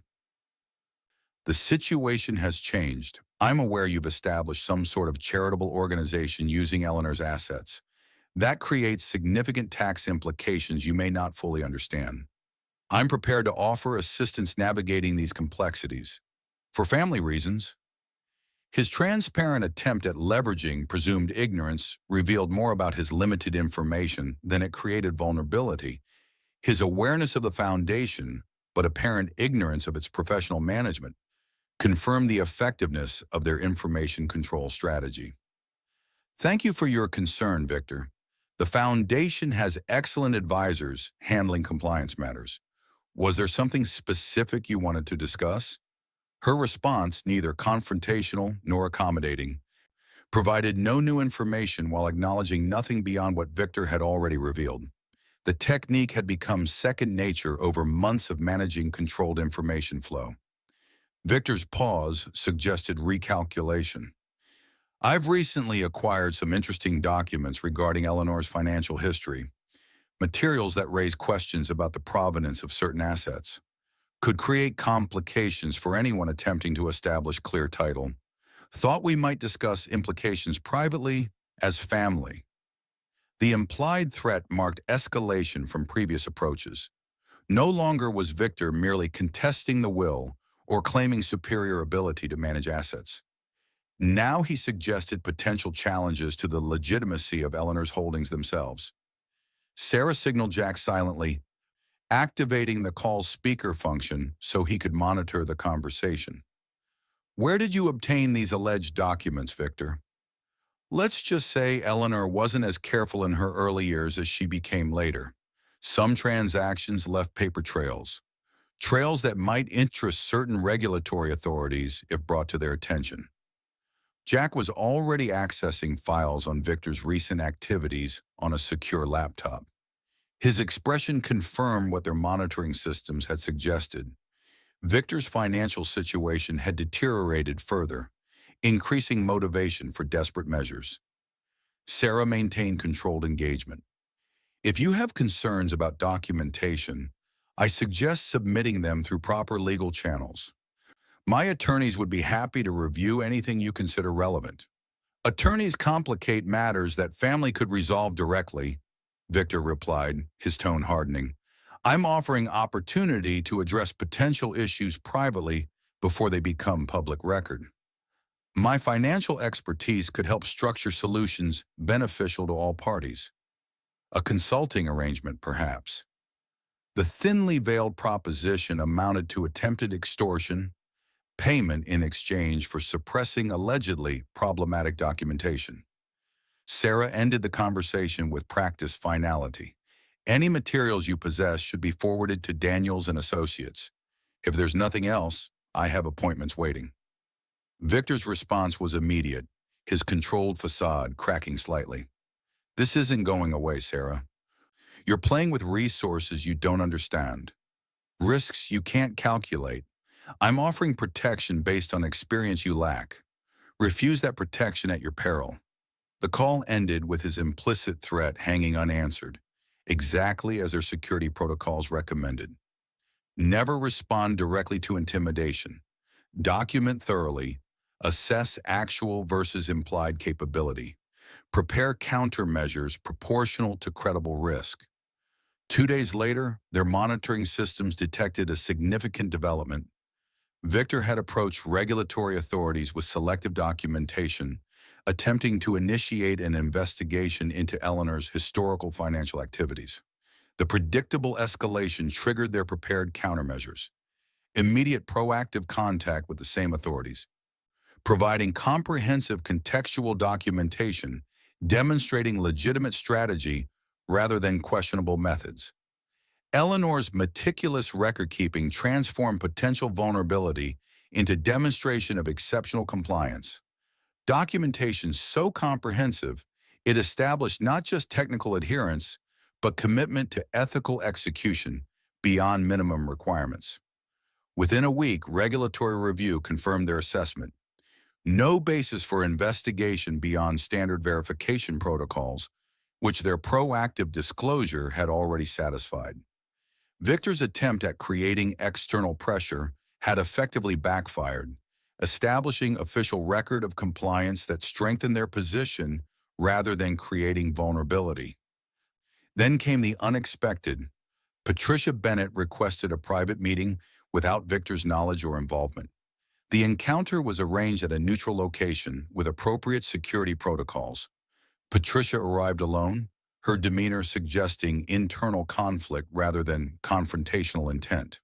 The situation has changed. I'm aware you've established some sort of charitable organization using Eleanor's assets. That creates significant tax implications you may not fully understand. I'm prepared to offer assistance navigating these complexities. For family reasons." His transparent attempt at leveraging presumed ignorance revealed more about his limited information than it created vulnerability. His awareness of the foundation, but apparent ignorance of its professional management, confirmed the effectiveness of their information control strategy. "Thank you for your concern, Victor. The foundation has excellent advisors handling compliance matters. Was there something specific you wanted to discuss?" Her response, neither confrontational nor accommodating, provided no new information while acknowledging nothing beyond what Victor had already revealed. The technique had become second nature over months of managing controlled information flow. Victor's pause suggested recalculation. "I've recently acquired some interesting documents regarding Eleanor's financial history, materials that raise questions about the provenance of certain assets. Could create complications for anyone attempting to establish clear title. Thought we might discuss implications privately as family." The implied threat marked escalation from previous approaches. No longer was Victor merely contesting the will or claiming superior ability to manage assets. Now he suggested potential challenges to the legitimacy of Eleanor's holdings themselves. Sarah signaled Jack silently, activating the call's speaker function so he could monitor the conversation. "Where did you obtain these alleged documents, Victor?" "Let's just say Eleanor wasn't as careful in her early years as she became later. Some transactions left paper trails, trails that might interest certain regulatory authorities if brought to their attention." Jack was already accessing files on Victor's recent activities on a secure laptop. His expression confirmed what their monitoring systems had suggested. Victor's financial situation had deteriorated further, increasing motivation for desperate measures. Sarah maintained controlled engagement. "If you have concerns about documentation, I suggest submitting them through proper legal channels. My attorneys would be happy to review anything you consider relevant." "Attorneys complicate matters that family could resolve directly," Victor replied, his tone hardening. "I'm offering opportunity to address potential issues privately before they become public record. My financial expertise could help structure solutions beneficial to all parties. A consulting arrangement, perhaps." The thinly veiled proposition amounted to attempted extortion, payment in exchange for suppressing allegedly problematic documentation. Sarah ended the conversation with practiced finality. "Any materials you possess should be forwarded to Daniels and Associates. If there's nothing else, I have appointments waiting." Victor's response was immediate, his controlled facade cracking slightly. "This isn't going away, Sarah. You're playing with resources you don't understand, risks you can't calculate. I'm offering protection based on experience you lack. Refuse that protection at your peril." The call ended with his implicit threat hanging unanswered, exactly as their security protocols recommended. Never respond directly to intimidation. Document thoroughly. Assess actual versus implied capability. Prepare countermeasures proportional to credible risk. 2 days later, their monitoring systems detected a significant development. Victor had approached regulatory authorities with selective documentation, attempting to initiate an investigation into Eleanor's historical financial activities. The predictable escalation triggered their prepared countermeasures. Immediate proactive contact with the same authorities, providing comprehensive contextual documentation demonstrating legitimate strategy rather than questionable methods. Eleanor's meticulous record-keeping transformed potential vulnerability into demonstration of exceptional compliance. Documentation so comprehensive, it established not just technical adherence, but commitment to ethical execution beyond minimum requirements. Within a week, regulatory review confirmed their assessment. No basis for investigation beyond standard verification protocols, which their proactive disclosure had already satisfied. Victor's attempt at creating external pressure had effectively backfired, establishing official record of compliance that strengthened their position rather than creating vulnerability. Then came the unexpected. Patricia Bennett requested a private meeting without Victor's knowledge or involvement. The encounter was arranged at a neutral location with appropriate security protocols. Patricia arrived alone, her demeanor suggesting internal conflict rather than confrontational intent.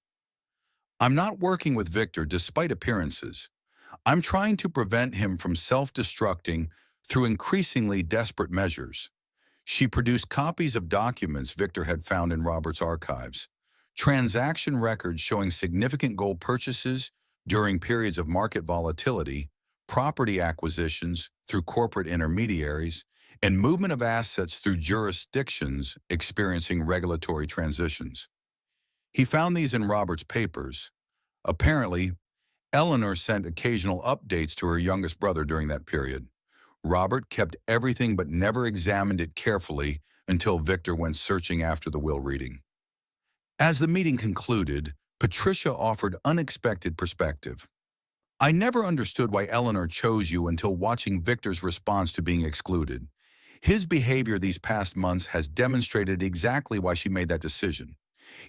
"I'm not working with Victor despite appearances. I'm trying to prevent him from self-destructing through increasingly desperate measures." She produced copies of documents Victor had found in Robert's archives, transaction records showing significant gold purchases during periods of market volatility, property acquisitions through corporate intermediaries, and movement of assets through jurisdictions experiencing regulatory transitions. He found these in Robert's papers. Apparently, Eleanor sent occasional updates to her youngest brother during that period. Robert kept everything but never examined it carefully until Victor went searching after the will reading. As the meeting concluded, Patricia offered unexpected perspective. "I never understood why Eleanor chose you until watching Victor's response to being excluded. His behavior these past months has demonstrated exactly why she made that decision.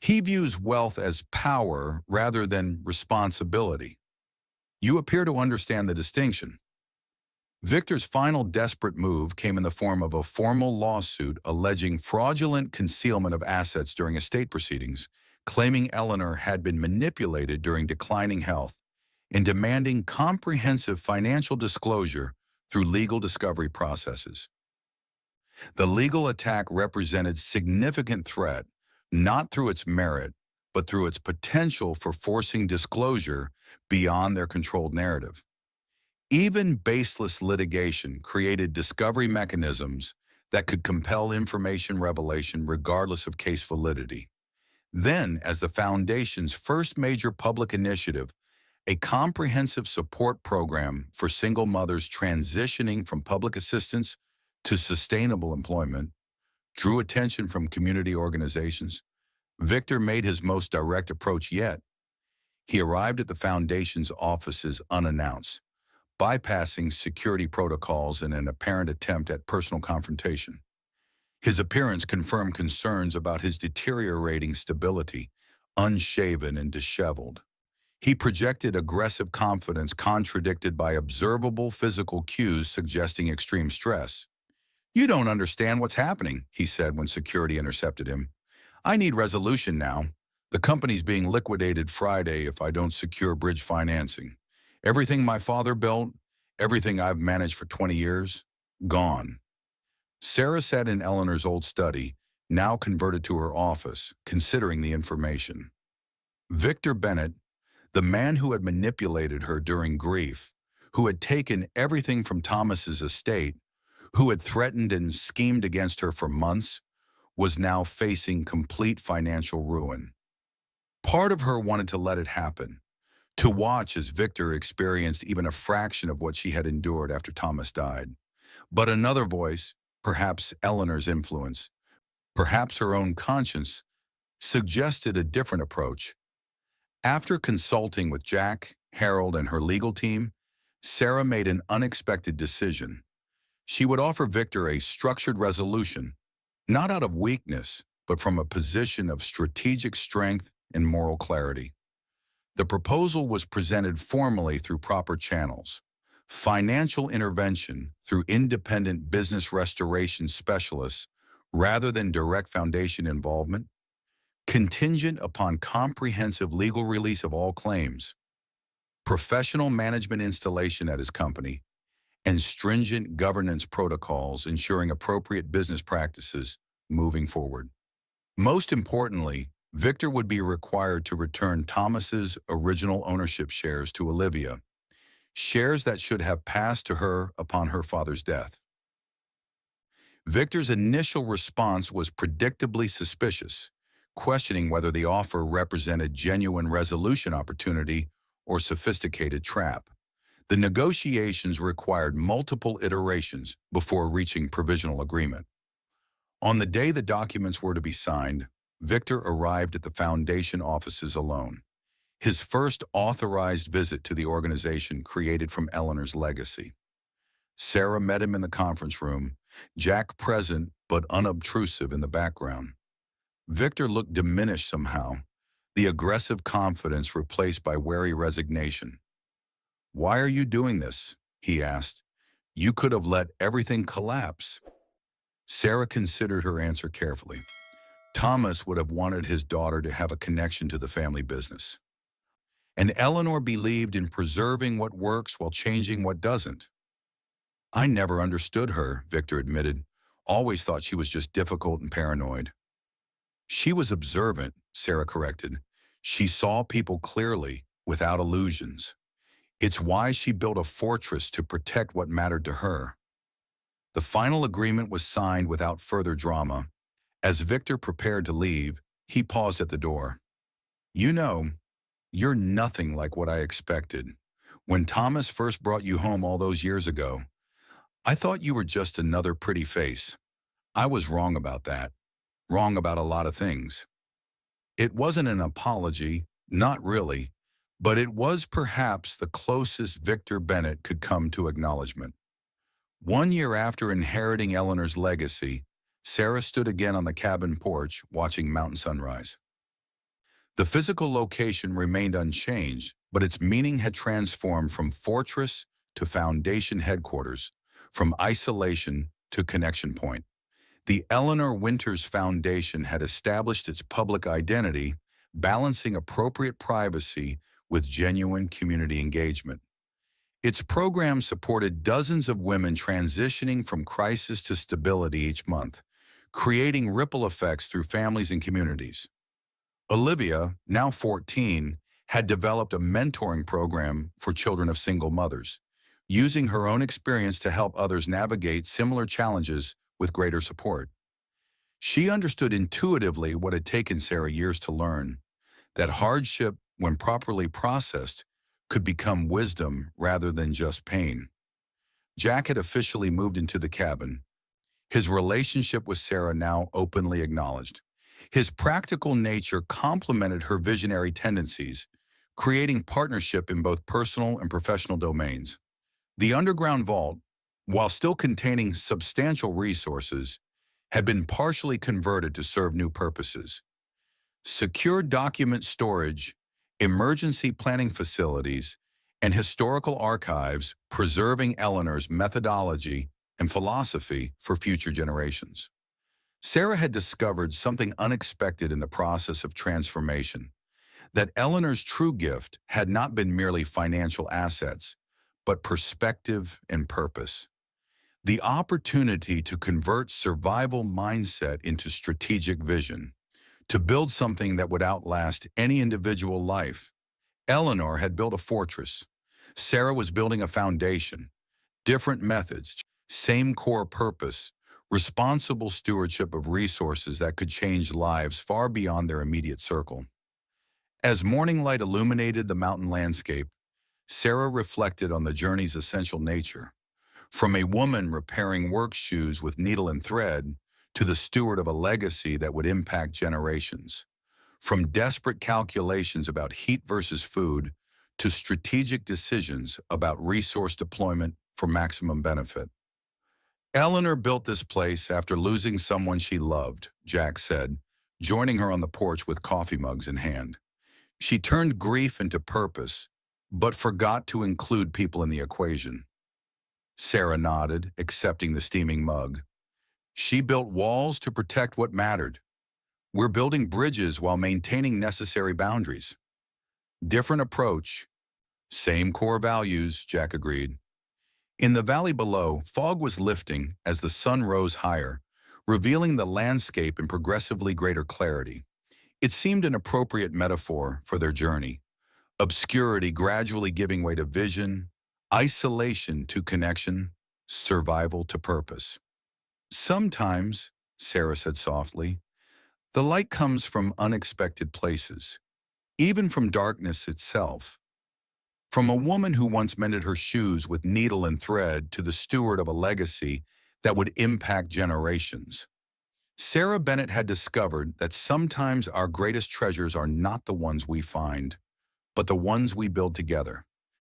He views wealth as power rather than responsibility. You appear to understand the distinction." Victor's final desperate move came in the form of a formal lawsuit alleging fraudulent concealment of assets during estate proceedings, claiming Eleanor had been manipulated during declining health, and demanding comprehensive financial disclosure through legal discovery processes. The legal attack represented significant threat, not through its merit, but through its potential for forcing disclosure beyond their controlled narrative. Even baseless litigation created discovery mechanisms that could compel information revelation regardless of case validity. Then, as the Foundation's first major public initiative, a comprehensive support program for single mothers transitioning from public assistance to sustainable employment, drew attention from community organizations, Victor made his most direct approach yet. He arrived at the Foundation's offices unannounced, bypassing security protocols in an apparent attempt at personal confrontation. His appearance confirmed concerns about his deteriorating stability, unshaven and disheveled. He projected aggressive confidence contradicted by observable physical cues suggesting extreme stress. "You don't understand what's happening," he said when security intercepted him. "I need resolution now. The company's being liquidated Friday if I don't secure bridge financing. Everything my father built, everything I've managed for 20 years, gone." Sarah sat in Eleanor's old study, now converted to her office, considering the information. Victor Bennett, the man who had manipulated her during grief, who had taken everything from Thomas's estate, who had threatened and schemed against her for months, was now facing complete financial ruin. Part of her wanted to let it happen, to watch as Victor experienced even a fraction of what she had endured after Thomas died. But another voice, perhaps Eleanor's influence, perhaps her own conscience, suggested a different approach. After consulting with Jack, Harold, and her legal team, Sarah made an unexpected decision. She would offer Victor a structured resolution, not out of weakness, but from a position of strategic strength and moral clarity. The proposal was presented formally through proper channels, financial intervention through independent business restoration specialists rather than direct foundation involvement, contingent upon comprehensive legal release of all claims, professional management installation at his company, and stringent governance protocols ensuring appropriate business practices moving forward. Most importantly, Victor would be required to return Thomas's original ownership shares to Olivia, shares that should have passed to her upon her father's death. Victor's initial response was predictably suspicious, questioning whether the offer represented genuine resolution opportunity or sophisticated trap. The negotiations required multiple iterations before reaching provisional agreement. On the day the documents were to be signed, Victor arrived at the foundation offices alone, his first authorized visit to the organization created from Eleanor's legacy. Sarah met him in the conference room, Jack present but unobtrusive in the background. Victor looked diminished somehow, the aggressive confidence replaced by wary resignation. "Why are you doing this?" he asked. "You could have let everything collapse." Sarah considered her answer carefully. Thomas would have wanted his daughter to have a connection to the family business. And Eleanor believed in preserving what works while changing what doesn't. "I never understood her," Victor admitted. "Always thought she was just difficult and paranoid." "She was observant," Sarah corrected. "She saw people clearly, without illusions. It's why she built a fortress to protect what mattered to her." The final agreement was signed without further drama. As Victor prepared to leave, he paused at the door. "You know, you're nothing like what I expected. When Thomas first brought you home all those years ago, I thought you were just another pretty face. I was wrong about that. Wrong about a lot of things." It wasn't an apology, not really, but it was perhaps the closest Victor Bennett could come to acknowledgement. 1 year after inheriting Eleanor's legacy, Sarah stood again on the cabin porch watching mountain sunrise. The physical location remained unchanged, but its meaning had transformed from fortress to foundation headquarters, from isolation to connection point. The Eleanor Winters Foundation had established its public identity, balancing appropriate privacy with genuine community engagement. Its program supported dozens of women transitioning from crisis to stability each month, creating ripple effects through families and communities. Olivia, now 14, had developed a mentoring program for children of single mothers, using her own experience to help others navigate similar challenges with greater support. She understood intuitively what had taken Sarah years to learn, that hardship, when properly processed, could become wisdom rather than just pain. Jack had officially moved into the cabin, his relationship with Sarah now openly acknowledged. His practical nature complemented her visionary tendencies, creating partnership in both personal and professional domains. The underground vault, while still containing substantial resources, had been partially converted to serve new purposes. Secure document storage, emergency planning facilities, and historical archives preserving Eleanor's methodology and philosophy for future generations. Sarah had discovered something unexpected in the process of transformation, that Eleanor's true gift had not been merely financial assets, but perspective and purpose. The opportunity to convert survival mindset into strategic vision, to build something that would outlast any individual life. Eleanor had built a fortress. Sarah was building a foundation. Different methods, same core purpose, responsible stewardship of resources that could change lives far beyond their immediate circle. As morning light illuminated the mountain landscape, Sarah reflected on the journey's essential nature. From a woman repairing work shoes with needle and thread to the steward of a legacy that would impact generations. From desperate calculations about heat versus food to strategic decisions about resource deployment for maximum benefit. Eleanor built this place after losing someone she loved, Jack said, joining her on the porch with coffee mugs in hand. She turned grief into purpose, but forgot to include people in the equation. Sarah nodded, accepting the steaming mug. She built walls to protect what mattered. We're building bridges while maintaining necessary boundaries. Different approach, same core values, Jack agreed. In the valley below, fog was lifting as the sun rose higher, revealing the landscape in progressively greater clarity. It seemed an appropriate metaphor for their journey, obscurity gradually giving way to vision, isolation to connection, survival to purpose. Sometimes, Sarah said softly, the light comes from unexpected places, even from darkness itself. From a woman who once mended her shoes with needle and thread to the steward of a legacy that would impact generations. Sarah Bennett had discovered that sometimes our greatest treasures are not the ones we find, but the ones we build together.